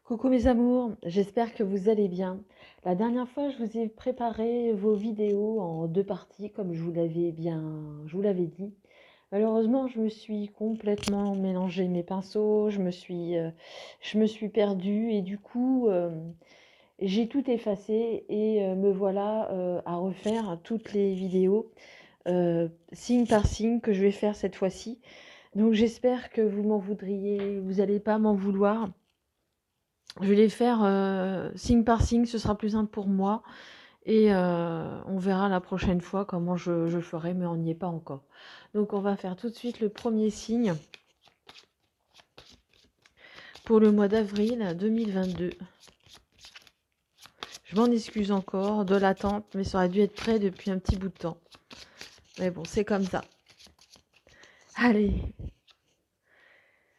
Coucou mes amours, j'espère que vous allez bien. La dernière fois, je vous ai préparé vos vidéos en deux parties, comme je vous l'avais dit. Malheureusement, je me suis complètement mélangé mes pinceaux, je me suis perdue et du coup, j'ai tout effacé et me voilà à refaire toutes les vidéos, signe par signe, que je vais faire cette fois-ci. Donc j'espère que vous m'en voudriez, vous n'allez pas m'en vouloir. Je vais les faire signe par signe, ce sera plus simple pour moi. Et on verra la prochaine fois comment je ferai, mais on n'y est pas encore. Donc on va faire tout de suite le premier signe pour le mois d'avril 2022. Je m'en excuse encore de l'attente, mais ça aurait dû être prêt depuis un petit bout de temps. Mais bon, c'est comme ça. Allez.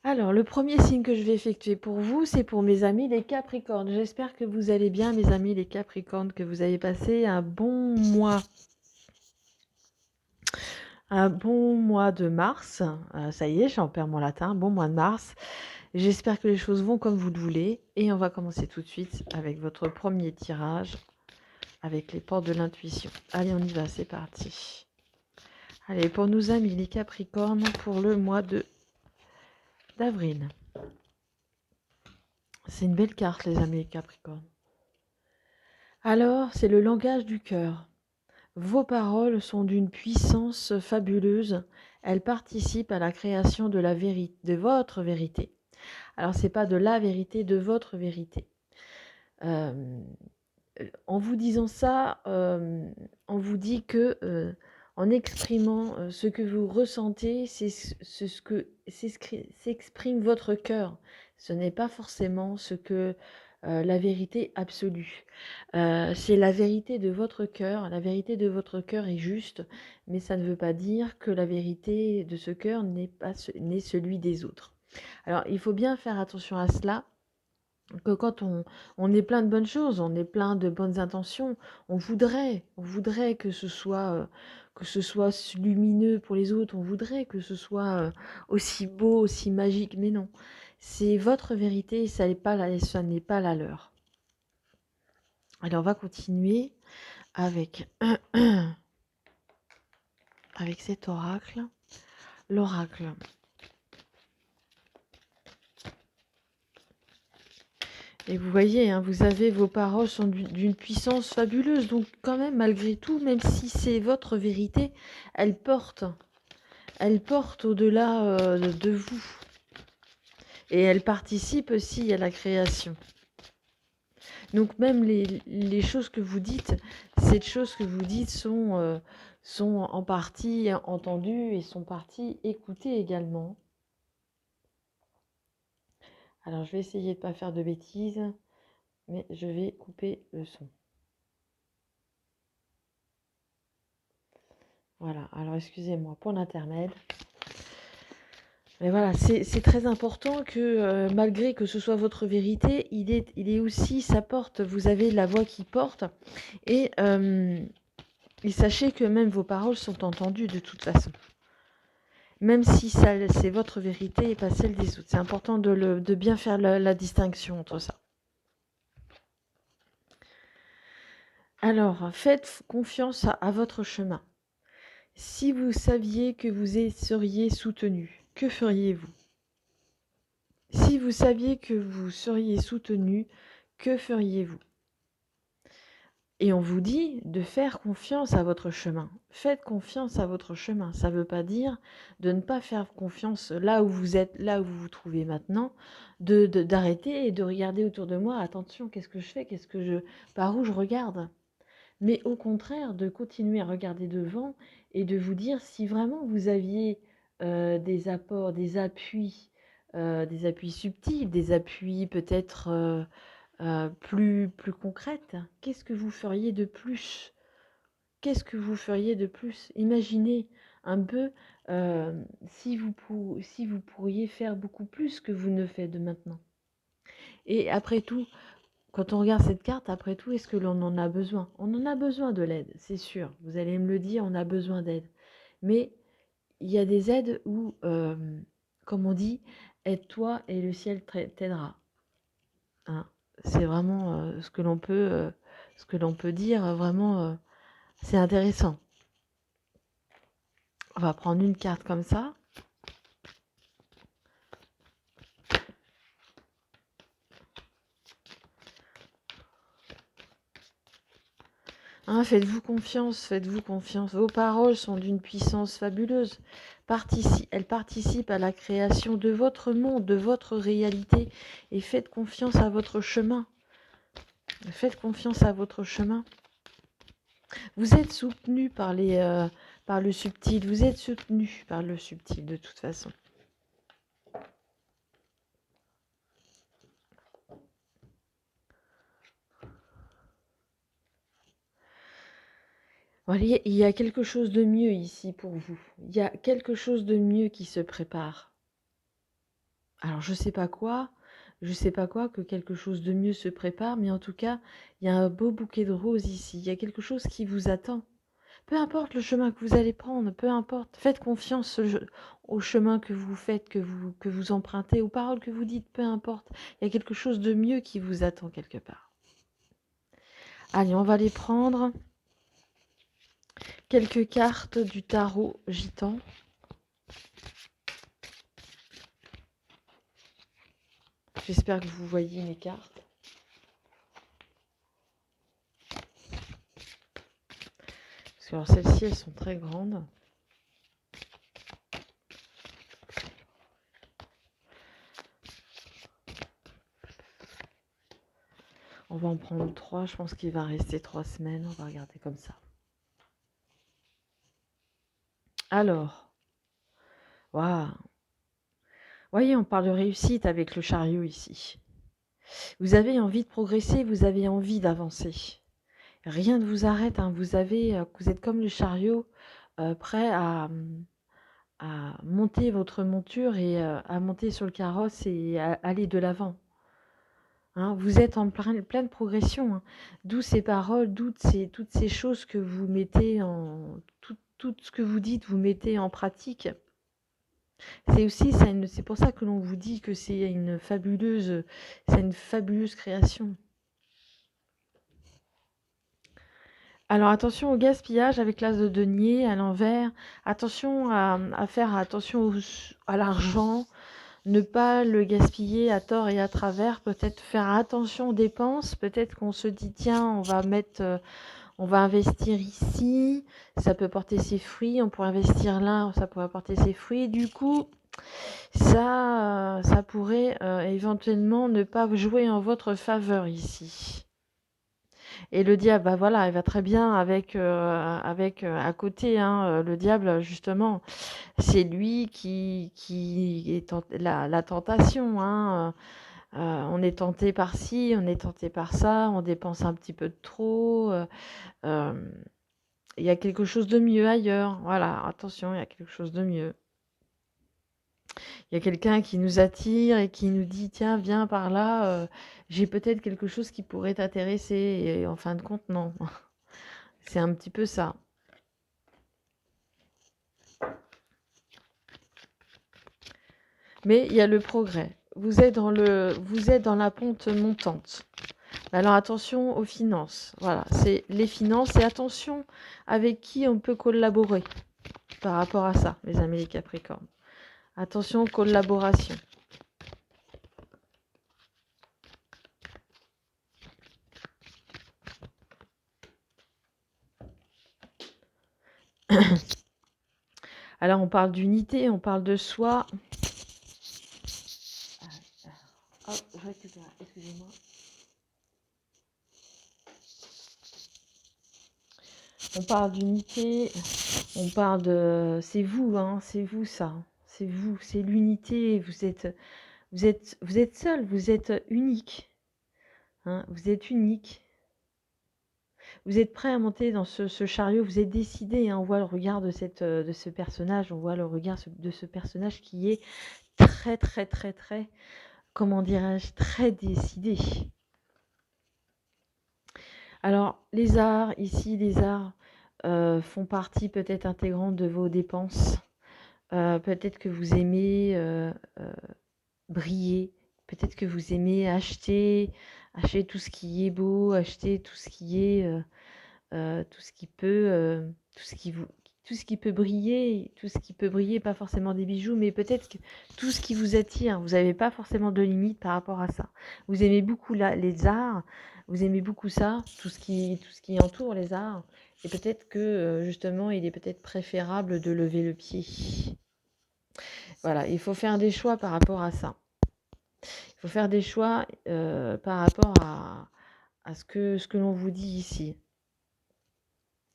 Alors, le premier signe que je vais effectuer pour vous, c'est pour mes amis les Capricornes. J'espère que vous allez bien, mes amis les Capricornes, que vous avez passé un bon mois. Un bon mois de mars. Ça y est, j'en perds mon latin. Bon mois de mars. J'espère que les choses vont comme vous le voulez. Et on va commencer tout de suite avec votre premier tirage, avec les portes de l'intuition. Allez, on y va, c'est parti. Allez, pour nos amis les Capricornes, pour le mois d'avril. C'est une belle carte, les amis les Capricornes. Alors, c'est le langage du cœur. Vos paroles sont d'une puissance fabuleuse. Elles participent à la création de de votre vérité. Alors, c'est pas de la vérité, de votre vérité. En vous disant ça, on vous dit que en exprimant ce que vous ressentez, c'est ce que s'exprime votre cœur. Ce n'est pas forcément ce que la vérité absolue. C'est la vérité de votre cœur. La vérité de votre cœur est juste, mais ça ne veut pas dire que la vérité de ce cœur n'est celui des autres. Alors, il faut bien faire attention à cela, que quand on est plein de bonnes choses, on est plein de bonnes intentions, on voudrait que ce soit lumineux pour les autres, on voudrait que ce soit aussi beau, aussi magique, mais non. C'est votre vérité, ça n'est pas la leur. Alors on va continuer avec, avec cet oracle. L'oracle. Et vous voyez, hein, vous avez vos paroles sont d'une puissance fabuleuse. Donc quand même, malgré tout, même si c'est votre vérité, elle porte au-delà de vous. Et elle participe aussi à la création. Donc même les choses que vous dites, ces choses que vous dites sont en partie entendues et sont partie écoutées également. Alors je vais essayer de ne pas faire de bêtises, mais je vais couper le son. Voilà, alors excusez-moi pour l'intermède. Mais voilà, c'est très important que malgré que ce soit votre vérité, il est aussi, ça porte, vous avez la voix qui porte. Et sachez que même vos paroles sont entendues de toute façon. Même si c'est votre vérité et pas celle des autres. C'est important de bien faire la distinction entre ça. Alors, faites confiance à votre chemin. Si vous saviez que vous seriez soutenu, que feriez-vous ? Si vous saviez que vous seriez soutenu, que feriez-vous ? Et on vous dit de faire confiance à votre chemin. Faites confiance à votre chemin. Ça ne veut pas dire de ne pas faire confiance là où vous êtes, là où vous vous trouvez maintenant, d'arrêter et de regarder autour de moi. Attention, qu'est-ce que je fais ? Par où je regarde ? Mais au contraire, de continuer à regarder devant et de vous dire si vraiment vous aviez des apports, des appuis subtils, des appuis peut-être plus concrètes, qu'est-ce que vous feriez de plus ? Qu'est-ce que vous feriez de plus ? Imaginez un peu si vous pourriez faire beaucoup plus que vous ne faites de maintenant. Et après tout, quand on regarde cette carte, après tout, est-ce que l'on en a besoin ? On en a besoin de l'aide, c'est sûr. Vous allez me le dire, on a besoin d'aide. Mais il y a des aides où, comme on dit, aide-toi et le ciel t'aidera. hein. C'est vraiment ce que l'on peut dire, vraiment, c'est intéressant. On va prendre une carte comme ça. Hein, faites-vous confiance, faites-vous confiance. Vos paroles sont d'une puissance fabuleuse. Elles participent à la création de votre monde, de votre réalité. Et faites confiance à votre chemin. Faites confiance à votre chemin. Vous êtes soutenu par le subtil. Vous êtes soutenu par le subtil de toute façon. Voyez, il y a quelque chose de mieux ici pour vous. Il y a quelque chose de mieux qui se prépare. Alors, je sais pas quoi que quelque chose de mieux se prépare, mais en tout cas, il y a un beau bouquet de roses ici. Il y a quelque chose qui vous attend. Peu importe le chemin que vous allez prendre, peu importe. Faites confiance au chemin que vous faites, que vous empruntez, aux paroles que vous dites, peu importe. Il y a quelque chose de mieux qui vous attend quelque part. Allez, on va les prendre. Quelques cartes du tarot gitan. J'espère que vous voyez mes cartes. Parce que alors celles-ci, elles sont très grandes. On va en prendre 3. Je pense qu'il va rester 3 semaines. On va regarder comme ça. Alors, waouh. Voyez, on parle de réussite avec le chariot ici. Vous avez envie de progresser, vous avez envie d'avancer. Rien ne vous arrête, hein. Vous êtes comme le chariot, prêt à monter votre monture et à monter sur le carrosse et à aller de l'avant. Hein, vous êtes en pleine progression, hein. D'où ces paroles, toutes ces choses que vous mettez tout ce que vous dites, vous mettez en pratique. C'est aussi ça, c'est pour ça que l'on vous dit que c'est une fabuleuse création. Alors attention au gaspillage avec l'as de denier à l'envers. Attention à faire attention à l'argent, ne pas le gaspiller à tort et à travers. Peut-être faire attention aux dépenses. Peut-être qu'on se dit tiens, on va investir ici, ça peut porter ses fruits. On pourrait investir là, ça pourrait porter ses fruits. Du coup, ça pourrait éventuellement ne pas jouer en votre faveur ici. Et le diable, bah voilà, il va très bien avec à côté, hein, le diable, justement, c'est lui qui est la tentation, hein. On est tenté par ci, on est tenté par ça, on dépense un petit peu de trop. Il y a quelque chose de mieux ailleurs. Voilà, attention, il y a quelque chose de mieux. Il y a quelqu'un qui nous attire et qui nous dit tiens, viens par là, j'ai peut-être quelque chose qui pourrait t'intéresser. Et en fin de compte, non. C'est un petit peu ça. Mais il y a le progrès. Vous êtes dans la pente montante. Alors attention aux finances. Voilà, c'est les finances et attention avec qui on peut collaborer par rapport à ça, mes amis les Capricornes. Attention aux collaborations. Alors on parle d'unité, on parle de soi. Hop, je récupère, excusez-moi. On parle d'unité, on parle de... C'est vous, hein, c'est vous ça. C'est vous, c'est l'unité. Vous êtes seul, vous êtes unique. Hein, vous êtes unique. Vous êtes prêt à monter dans ce chariot, vous êtes décidé, hein, on voit le regard de ce personnage, on voit le regard de ce personnage qui est très, très, très, très, comment dirais-je, très décidé. Alors, les arts, ici, les arts font partie peut-être intégrante de vos dépenses. Peut-être que vous aimez briller, Peut-être que vous aimez acheter tout ce qui est beau, acheter tout ce qui est tout ce qui peut tout ce qui peut briller, pas forcément des bijoux, mais peut-être que tout ce qui vous attire. Vous n'avez pas forcément de limite par rapport à ça. Vous aimez beaucoup les arts, vous aimez beaucoup ça, tout ce qui entoure les arts, et peut-être que justement, il est peut-être préférable de lever le pied. Voilà, il faut faire des choix par rapport à ça. Il faut faire des choix par rapport à ce que l'on vous dit ici.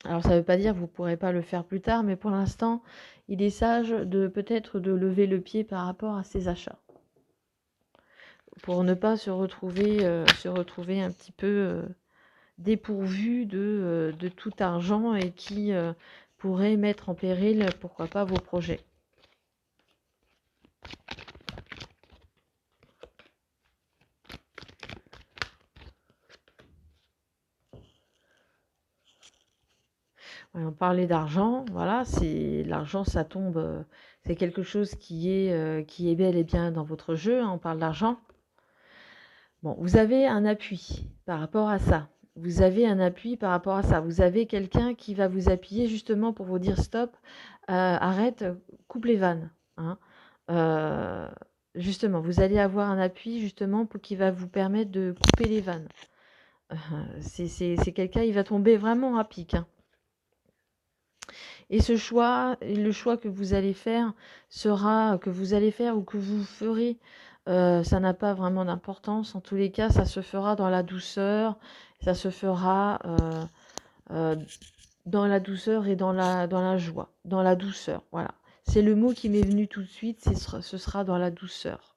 Alors ça ne veut pas dire que vous ne pourrez pas le faire plus tard, mais pour l'instant, il est sage de peut-être de lever le pied par rapport à ces achats. Pour ne pas se retrouver un petit peu dépourvu de tout argent et qui pourrait mettre en péril, pourquoi pas, vos projets. On parlait d'argent, voilà, l'argent, ça tombe, c'est quelque chose qui est bel et bien dans votre jeu, hein, on parle d'argent. Bon, vous avez un appui par rapport à ça. Vous avez un appui par rapport à ça. Vous avez quelqu'un qui va vous appuyer justement pour vous dire stop, arrête, coupe les vannes, hein. Justement, vous allez avoir un appui justement qui va vous permettre de couper les vannes. C'est quelqu'un, il va tomber vraiment à pic, hein. Et le choix que vous allez faire ou que vous ferez, ça n'a pas vraiment d'importance. En tous les cas, ça se fera dans la douceur, ça se fera dans la douceur et dans la joie, dans la douceur. Voilà, c'est le mot qui m'est venu tout de suite. Ce sera dans la douceur.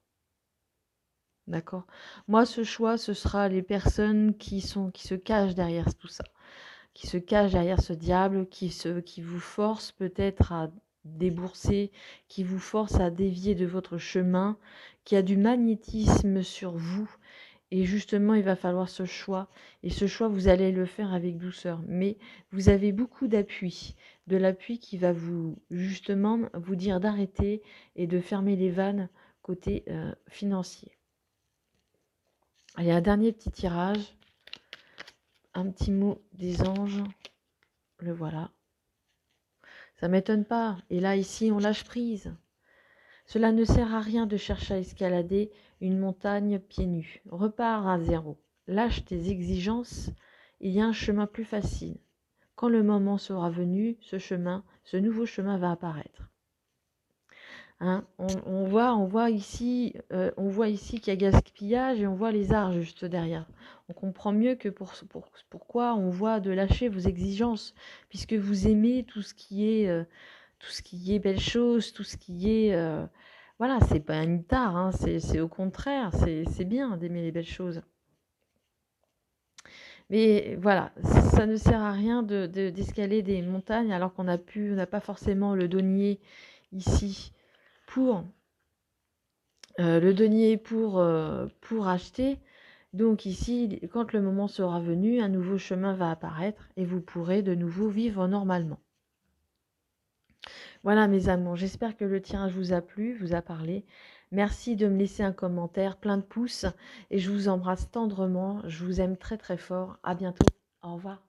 D'accord. Moi, ce choix, ce sera les personnes qui se cachent derrière tout ça, qui se cache derrière ce diable, qui vous force peut-être à débourser, qui vous force à dévier de votre chemin, qui a du magnétisme sur vous. Et justement, il va falloir ce choix. Et ce choix, vous allez le faire avec douceur. Mais vous avez beaucoup d'appui. De l'appui qui va justement vous dire d'arrêter et de fermer les vannes côté financier. Allez, un dernier petit tirage. Un petit mot des anges. Le voilà. Ça m'étonne pas. Et là, ici, on lâche prise. Cela ne sert à rien de chercher à escalader une montagne pieds nus. Repars à zéro. Lâche tes exigences. Il y a un chemin plus facile. Quand le moment sera venu, ce nouveau chemin va apparaître. Hein, on voit ici qu'il y a gaspillage et on voit les arts juste derrière. On comprend mieux que pourquoi on voit de lâcher vos exigences, puisque vous aimez tout ce qui est belle chose, tout ce qui est voilà, c'est pas une tare, hein, c'est au contraire, c'est bien d'aimer les belles choses. Mais voilà, ça ne sert à rien d'escaler des montagnes alors qu'on n'a pas forcément le denier ici pour acheter. Donc ici, quand le moment sera venu, un nouveau chemin va apparaître et vous pourrez de nouveau vivre normalement. Voilà mes amours, j'espère que le tirage vous a plu, vous a parlé. Merci de me laisser un commentaire, plein de pouces et je vous embrasse tendrement. Je vous aime très très fort. À bientôt. Au revoir.